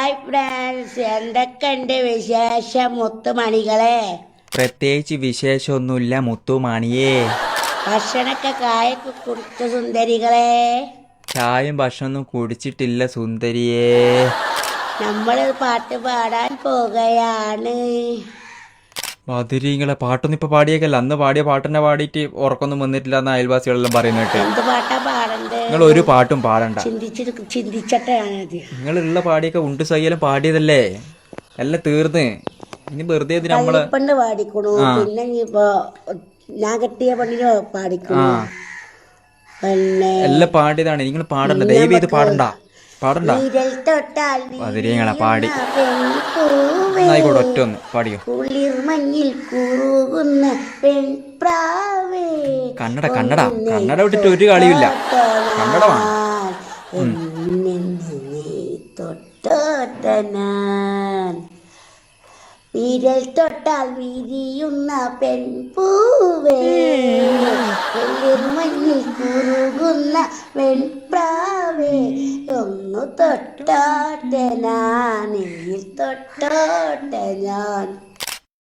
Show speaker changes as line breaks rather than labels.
Hi friends, എന്തൊക്കെയുണ്ട് വിശേഷം മുത്തുമണികളെ?
പ്രത്യേകിച്ച് വിശേഷമൊന്നുമില്ല മുത്തുമാണിയേ.
ഭക്ഷണൊക്കെ കായൊക്കെ കുടിച്ച സുന്ദരികളെ?
ചായയും ഭക്ഷണമൊന്നും കുടിച്ചിട്ടില്ല സുന്ദരിയേ.
നമ്മൾ പാട്ട് പാടാൻ പോകുകയാണ്.
മധുരിങ്ങളെ പാട്ടൊന്നും ഇപ്പൊ പാടിയേക്കല്ല, അന്ന് പാടിയ പാട്ടെന്നെ പാടിയിട്ട് ഉറക്കൊന്നും വന്നിട്ടില്ല എന്ന് അയൽവാസികളെല്ലാം പറയുന്നത് കേട്ട്.
എന്ത് പാട്ടാ പാടണ്ടേ?
നിങ്ങൾ ഒരു പാട്ടും പാടണ്ട,
ചിന്തിച്ചിട്ടാണത്.
നിങ്ങളുള്ള പാടിയൊക്കെ ഉണ്ട് സയ്യെല്ലാം പാടിയതല്ലേ, എല്ലാം തീർന്ന്. ഇനി വെറുതെ നമ്മള്
പെണ്ണ് പാടിക്കണു, പിന്നെ ഇപ്പൊ ഞാൻ കെട്ടിയ പെണ്ണിന് പാടിക്കണു, പിന്നെ
എല്ലാം പാടിയതാണ്. നിങ്ങൾ പാടണ്ട, ദയവ് ചെയ്ത് പാടണ്ട പാടണ്ട. മധുരിങ്ങളെ പാടി ആയിക്കോട്ടെ, ഒറ്റ ഒന്ന് പാടിയോ.
കുളിർമഞ്ഞിൽ കുറുകുന്ന പെൺപ്രാവേ,
കന്നഡ കന്നഡ കന്നഡ വിട്ടിട്ട് ഒരു കളിയില്ല, കന്നഡമാണ്.
വിരൽ തൊട്ടാൽ വിരിയുന്ന പെൺപൂവേ, കുളിർമഞ്ഞിൽ കുറുകുന്ന പെൺപ്രാവേ, ഒന്ന് തൊട്ടോട്ടെ ഞാൻ, തൊട്ടോട്ടെ ഞാൻ.